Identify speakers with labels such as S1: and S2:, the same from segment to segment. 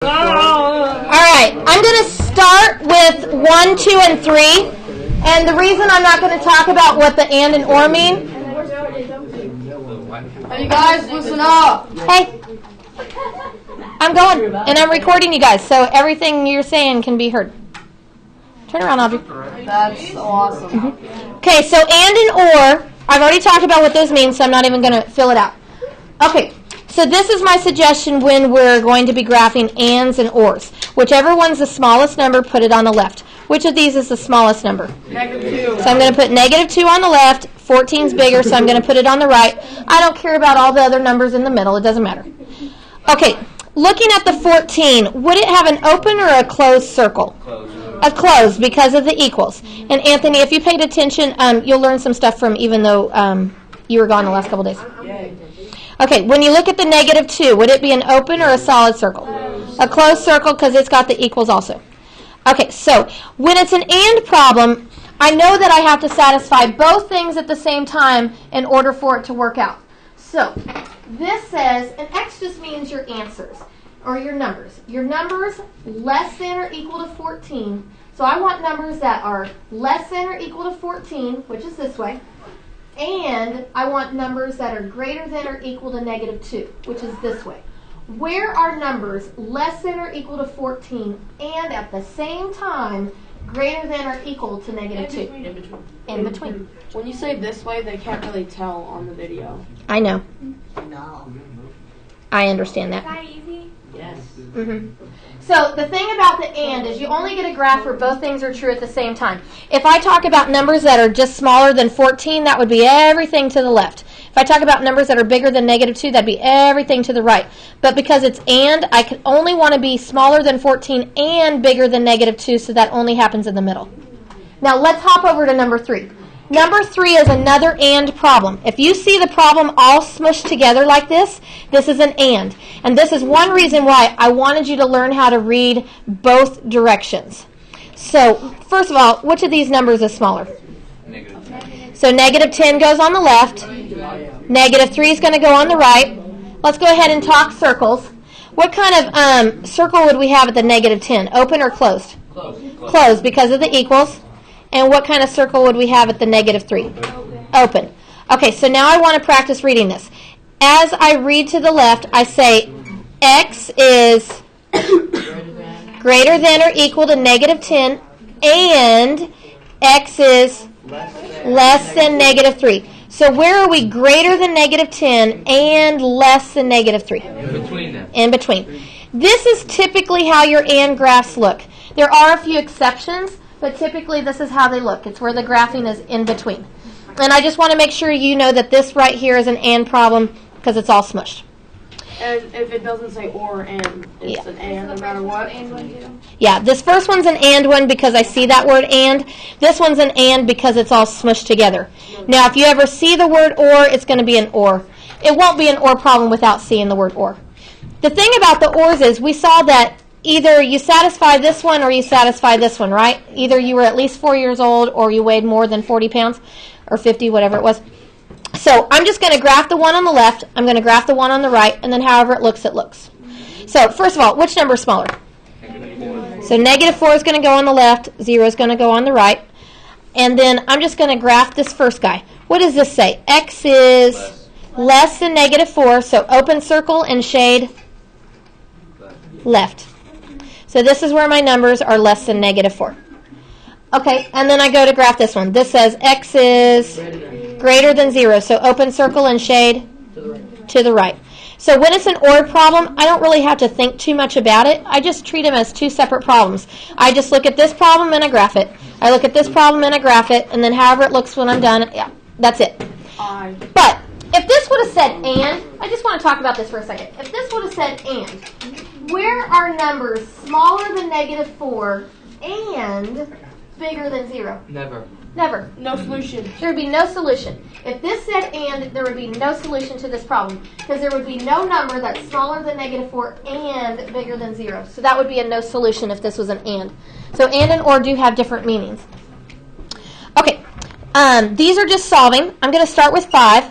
S1: Alright, I'm going to start with 1, 2, and 3. And the reason I'm not going to talk about what the and or mean.
S2: Hey, you guys, listen up.
S1: Hey. I'm going, and I'm recording you guys, so everything you're saying can be heard. Turn around, Audrey.
S2: That's awesome.
S1: Okay, so and or, I've already talked about what those mean, so I'm not even going to fill it out. Okay, so this is my suggestion when we're going to be graphing ands and ors. Whichever one's the smallest number, put it on the left. Which of these is the smallest number?
S2: -2.
S1: So I'm going to put -2 on the left. 14's bigger, so I'm going to put it on the right. I don't care about all the other numbers in the middle. It doesn't matter. Okay, looking at the 14, would it have an open or a closed circle? A closed, because of the equals. And Anthony, if you paid attention, you'll learn some stuff from even though you were gone the last couple days. Okay, when you look at the -2, would it be an open or a solid circle? A closed circle because it's got the equals also. Okay, so when it's an and problem, I know that I have to satisfy both things at the same time in order for it to work out. So this says, and X just means your answers, or your numbers. Your numbers less than or equal to 14. So I want numbers that are less than or equal to 14, which is this way. And I want numbers that are greater than or equal to -2, which is this way. Where are numbers less than or equal to 14 and at the same time greater than or equal to -2?
S2: In between.
S1: In between.
S2: When you say this way, they can't really tell on the video.
S1: I know.
S2: No.
S1: I understand that.
S3: Is that easy?
S2: Yes.
S1: So the thing about the and is you only get a graph where both things are true at the same time. If I talk about numbers that are just smaller than 14, that would be everything to the left. If I talk about numbers that are bigger than -2, that'd be everything to the right. But because it's and, I could only want to be smaller than 14 and bigger than -2, so that only happens in the middle. Now let's hop over to number 3. Number 3 is another and problem. If you see the problem all smushed together like this, this is an and. And this is one reason why I wanted you to learn how to read both directions. So, first of all, which of these numbers is smaller? So -10 goes on the left. -3 is going to go on the right. Let's go ahead and talk circles. What kind of circle would we have at the -10? Open or closed? Closed because of the equals. And what kind of circle would we have at the -3? Open. Okay, so now I want to practice reading this. As I read to the left, I say X is greater than or equal to -10 and X is less than -3. So where are we greater than -10 and less than -3?
S4: In between them.
S1: In between. This is typically how your and graphs look. There are a few exceptions, but typically this is how they look. It's where the graphing is in between. And I just want to make sure you know that this right here is an and problem because it's all smushed.
S2: And if it doesn't say or and, it's an and no matter what.
S1: Yeah, this first one's an and one because I see that word and. This one's an and because it's all smushed together. Now, if you ever see the word or, it's going to be an or. It won't be an or problem without seeing the word or. The thing about the ors is we saw that either you satisfy this one or you satisfy this one, right? Either you were at least 4 years old or you weighed more than 40 pounds or 50, whatever it was. So I'm just going to graph the one on the left, I'm going to graph the one on the right, and then however it looks, it looks. So first of all, which number is smaller? So -4 is going to go on the left, 0 is going to go on the right. And then I'm just going to graph this first guy. What does this say? X is less than -4, so open circle and shade left. So this is where my numbers are less than -4. Okay, and then I go to graph this one. This says X is greater than 0, so open circle and shade to the right. So when it's an OR problem, I don't really have to think too much about it. I just treat them as two separate problems. I just look at this problem and I graph it. I look at this problem and I graph it, and then however it looks when I'm done, yeah, that's it. But if this would have said and, I just want to talk about this for a second. If this would have said and, where are numbers smaller than -4 and bigger than 0?
S4: Never.
S1: Never.
S2: No solution.
S1: There would be no solution. If this said and, there would be no solution to this problem because there would be no number that's smaller than -4 and bigger than 0. So that would be a no solution if this was an and. So and or do have different meanings. Okay, these are just solving. I'm going to start with 5.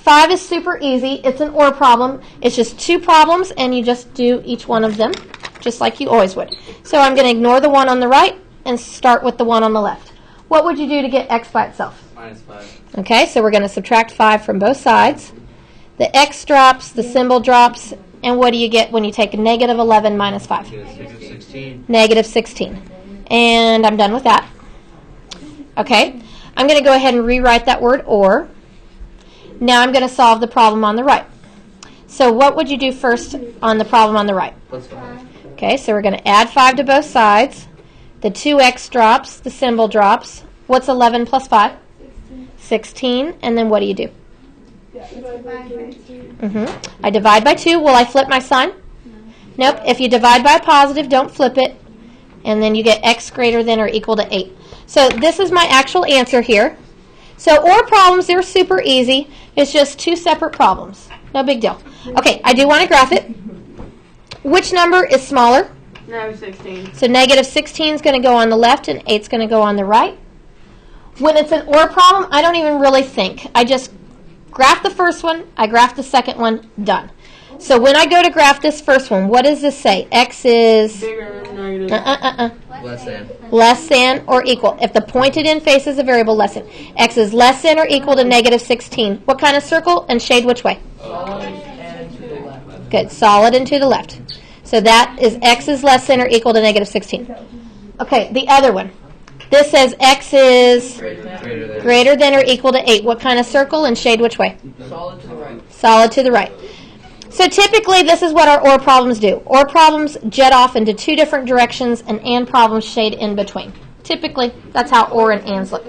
S1: 5 is super easy. It's an or problem. It's just 2 problems, and you just do each one of them. just like you always would. So I'm going to ignore the 1 on the right and start with the 1 on the left. What would you do to get x by itself?
S3: -5.
S1: Okay, so we're going to subtract 5 from both sides. The x drops, the symbol drops, and what do you get when you take negative 11 minus 5?
S3: -16.
S1: Negative 16. And I'm done with that. Okay, I'm going to go ahead and rewrite that word or. Now I'm going to solve the problem on the right. So what would you do first on the problem on the right?
S3: +5.
S1: Okay, so we're going to add 5 to both sides. The 2x drops, the symbol drops. What's 11 plus 5? 16. And then what do you do? I divide by 2. Will I flip my sign? Nope. If you divide by a positive, don't flip it. And then you get x greater than or equal to 8. So this is my actual answer here. So OR problems, they're super easy. It's just 2 separate problems. No big deal. Okay, I do want to graph it. Which number is smaller?
S2: -16.
S1: So negative 16 is going to go on the left and 8 is going to go on the right. When it's an OR problem, I don't even really think. I just graph the first one, I graph the second one, done. So when I go to graph this first one, what does this say? X is
S2: Bigger than negative.
S3: Less than.
S1: less than or equal. If the pointed in faces a variable, less than. X is less than or equal to negative 16. What kind of circle and shade which way? Good, solid and to the left. So that is X is less than or equal to negative 16. Okay, the other one. This says X is greater than or equal to 8. What kind of circle and shade which way?
S3: Solid to the right.
S1: Solid to the right. So typically this is what our OR problems do. OR problems jet off into 2 different directions and AND problems shade in between. Typically, that's how OR and ANDs look.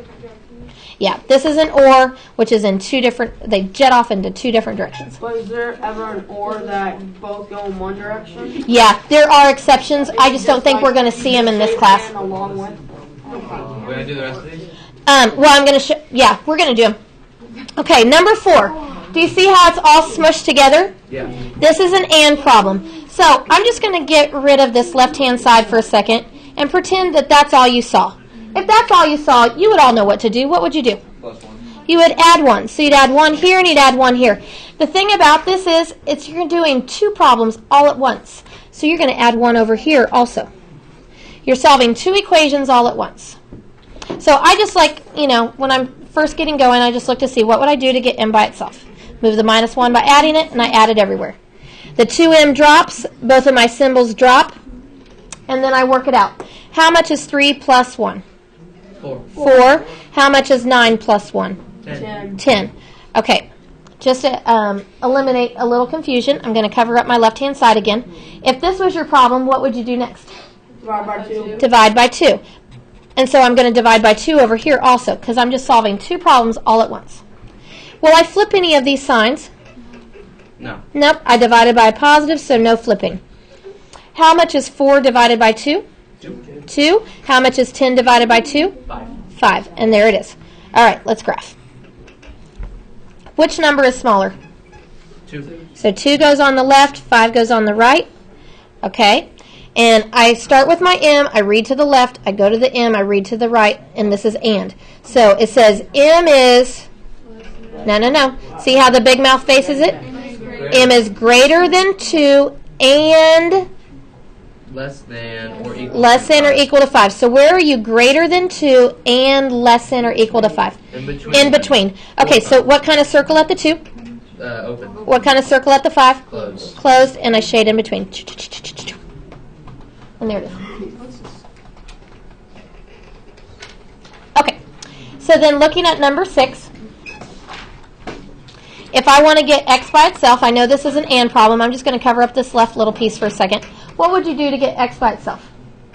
S1: Yeah, this is an OR, which is in 2 different, they jet off into 2 different directions.
S2: But is there ever an OR that both go in one direction?
S1: Yeah, there are exceptions. I just don't think we're going to see them in this class.
S2: And along with.
S3: We're going to do the rest of these?
S1: Well, I'm going to yeah, we're going to do them. Okay, number 4. Do you see how it's all smushed together?
S3: Yeah.
S1: This is an AND problem. So I'm just going to get rid of this left-hand side for a second and pretend that that's all you saw. If that's all you saw, you would all know what to do. What would you do?
S3: +1.
S1: You would add 1. So you'd add 1 here and you'd add 1 here. The thing about this is you're doing 2 problems all at once. So you're going to add 1 over here also. You're solving 2 equations all at once. So I just like, when I'm first getting going, I just look to see what would I do to get m by itself. Move the -1 by adding it, and I add it everywhere. The 2m drops, both of my symbols drop, and then I work it out. How much is 3 plus 1?
S3: 4.
S1: 4. How much is 9 plus 1?
S3: 10.
S1: 10. Okay, just to eliminate a little confusion, I'm going to cover up my left-hand side again. If this was your problem, what would you do next?
S2: Divide by 2.
S1: Divide by 2. And so I'm going to divide by 2 over here also, because I'm just solving 2 problems all at once. Will I flip any of these signs?
S3: No.
S1: Nope, I divided by a positive, so no flipping. How much is 4 divided by 2?
S3: 2.
S1: 2. How much is 10 divided by 2?
S3: 5.
S1: 5. And there it is. All right, let's graph. Which number is smaller?
S3: 2.
S1: So 2 goes on the left, 5 goes on the right. Okay. And I start with my M, I read to the left, I go to the M, I read to the right, and this is AND. So it says M is, no. See how the big mouth faces it? M is greater than 2 and
S3: Less than or
S1: equal to 5. So where are you greater than 2 and less than or equal to 5?
S3: In between.
S1: In between. Okay, so what kind of circle at the 2?
S3: Open.
S1: What kind of circle at the 5?
S3: Closed.
S1: Closed, and I shade in between. And there it is. Okay, so then looking at number 6, if I want to get x by itself, I know this is an AND problem. I'm just going to cover up this left little piece for a second. What would you do to get x by itself?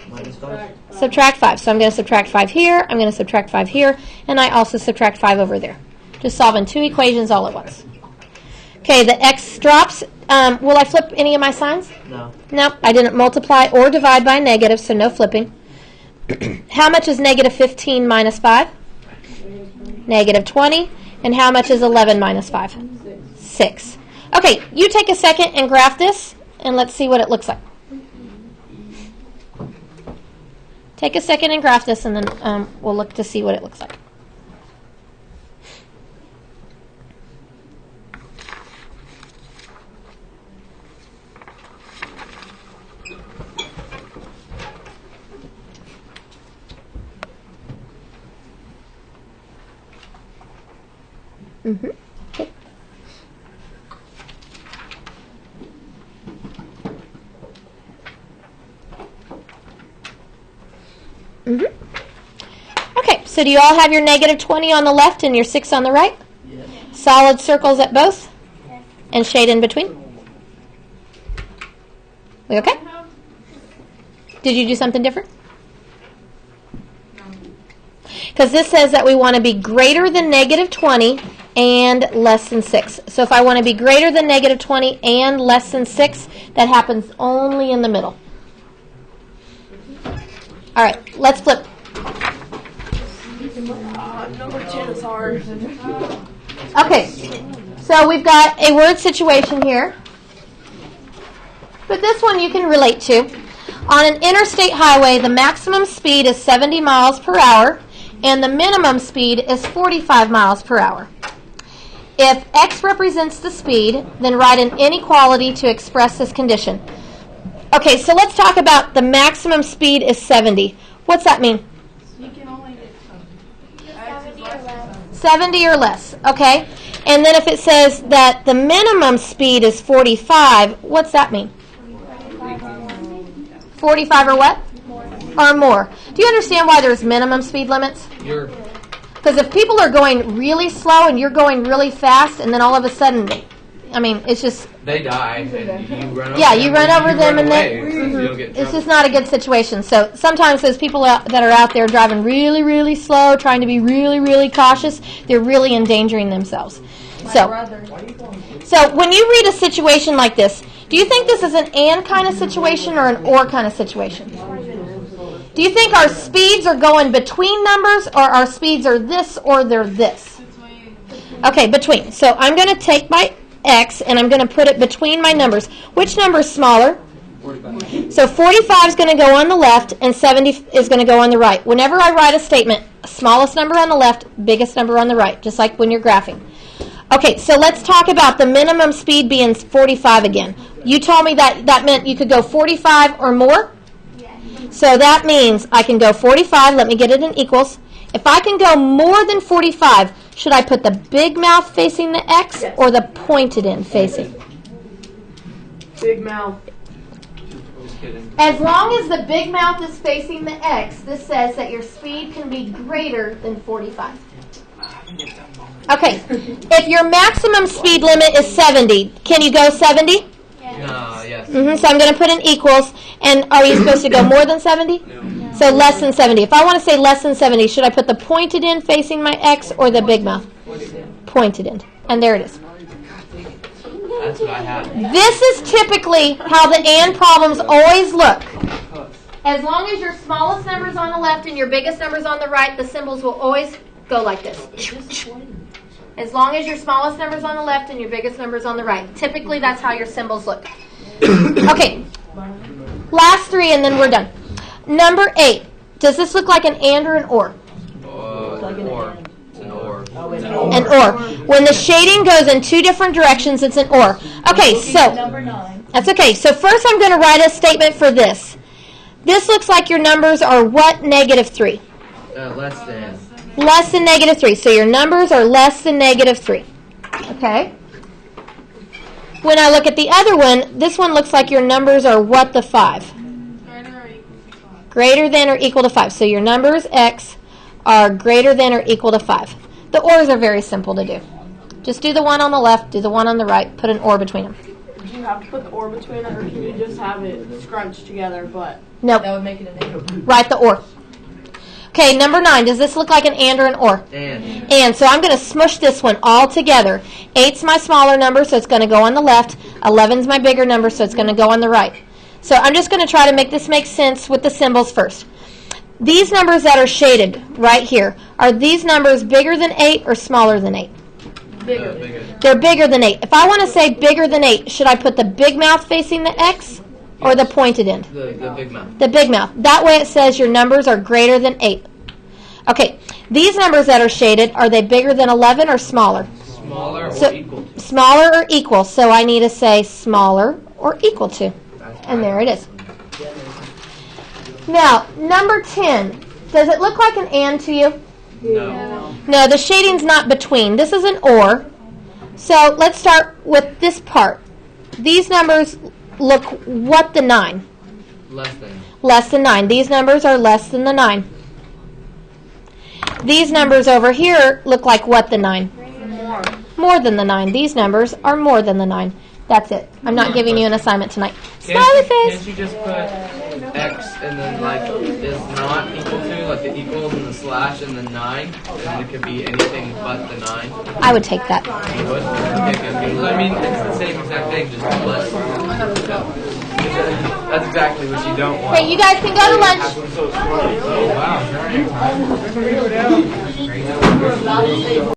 S3: -5.
S1: Subtract 5. So I'm going to subtract 5 here, I'm going to subtract 5 here, and I also subtract 5 over there. Just solving 2 equations all at once. Okay, the x drops. Will I flip any of my signs?
S3: No.
S1: Nope, I didn't multiply or divide by negative, so no flipping. How much is negative 15 minus 5? Negative 20. And how much is 11 minus 5? 6. Okay, you take a second and graph this, and let's see what it looks like. Take a second and graph this, and then we'll look to see what it looks like. Mm-hmm. Okay. Mm-hmm. Okay, so do you all have your negative 20 on the left and your 6 on the right?
S3: Yes.
S1: Solid circles at both? And shade in between? We okay? Did you do something different? Because this says that we want to be greater than negative 20 and less than 6. So if I want to be greater than negative 20 and less than 6, that happens only in the middle. All right, let's flip.
S2: Number 10 is hard.
S1: Okay, so we've got a word situation here. But this one you can relate to. On an interstate highway, the maximum speed is 70 miles per hour, and the minimum speed is 45 miles per hour. If x represents the speed, then write an inequality to express this condition. Okay, so let's talk about the maximum speed is 70. What's that mean?
S2: You can only get
S4: 70 or less.
S1: 70 or less, okay? And then if it says that the minimum speed is 45, what's that mean? 45 or what? Or more. Do you understand why there's minimum speed limits? Because if people are going really slow and you're going really fast, and then all of a sudden, I mean, it's just...
S3: They die, and you run over them.
S1: Yeah, you run over them, and
S3: away,
S1: then
S3: so you don't get in
S1: it's
S3: trouble.
S1: just not a good situation. So sometimes those people that are out there driving really, really slow, trying to be really, really cautious, they're really endangering themselves. So when you read a situation like this, do you think this is an and kind of situation or an or kind of situation? Do you think our speeds are going between numbers, or our speeds are this or they're this? Okay, between. So I'm going to take my x and I'm going to put it between my numbers. Which number is smaller?
S3: 45.
S1: So 45 is going to go on the left and 70 is going to go on the right. Whenever I write a statement, smallest number on the left, biggest number on the right, just like when you're graphing. Okay, so let's talk about the minimum speed being 45 again. You told me that meant you could go 45 or more?
S4: Yes.
S1: So that means I can go 45. Let me get it in equals. If I can go more than 45, should I put the big mouth facing the X or the pointed end facing?
S2: Big mouth.
S3: Just kidding.
S1: As long as the big mouth is facing the X, this says that your speed can be greater than 45. Okay, if your maximum speed limit is 70, can you go 70?
S3: No, yes.
S1: So I'm going to put in equals, and are you supposed to go more than 70?
S3: No.
S1: So less than 70. If I want to say less than 70, should I put the pointed end facing my X or the big mouth? Pointed end. And there it is.
S3: That's what I have.
S1: This is typically how the and problems always look. As long as your smallest number is on the left and your biggest number is on the right, the symbols will always go like this. As long as your smallest number is on the left and your biggest number is on the right. Typically, that's how your symbols look. Okay, last three and then we're done. Number 8. Does this look like an and or an or?
S3: Or. It's an or.
S1: An or. When the shading goes in two different directions, it's an or. Okay, so
S4: Number 9.
S1: that's okay. So first I'm going to write a statement for this. This looks like your numbers are what? Negative 3.
S3: Less than.
S1: Less than negative 3. So your numbers are less than negative 3. Okay? When I look at the other one, this one looks like your numbers are what? The 5. Greater than or equal to 5. So your numbers, x, are greater than or equal to 5. The ors are very simple to do. Just do the one on the left, do the one on the right, put an or between them.
S2: Do you have to put the or between it, or can you just have it scrunched together? But
S1: Nope.
S4: That would make it a negative.
S1: Write the or. Okay, number 9. Does this look like an and or an or? And. So I'm going to smush this one all together. 8's my smaller number, so it's going to go on the left. 11's my bigger number, so it's going to go on the right. So I'm just going to try to make this make sense with the symbols first. These numbers that are shaded right here, are these numbers bigger than 8 or smaller than 8?
S2: bigger.
S1: They're bigger than 8. If I want to say bigger than 8, should I put the big mouth facing the X or the pointed end?
S3: The big mouth.
S1: The big mouth. That way it says your numbers are greater than 8. Okay, these numbers that are shaded, are they bigger than 11 or smaller?
S3: Smaller
S1: So-
S3: or equal to.
S1: Smaller or equal. So I need to say smaller or equal to. And there it is. Now, number 10. Does it look like an and to you?
S3: No.
S1: No, the shading's not between. This is an or. So let's start with this part. These numbers look what the 9?
S3: Less than.
S1: Less than 9. These numbers are less than the 9. These numbers over here look like what the 9? More than the 9. These numbers are more than the 9. That's it. I'm not giving you an assignment tonight. Smiley
S3: Can't
S1: face.
S3: you just put X and then like is not equal to, like the equals and the slash and the 9, and then it could be anything but the 9?
S1: I would take that.
S3: You would? Okay, good. I mean, it's the same exact thing, just less. That's exactly what you don't want.
S1: Okay, you guys can go to lunch.
S3: Oh, wow.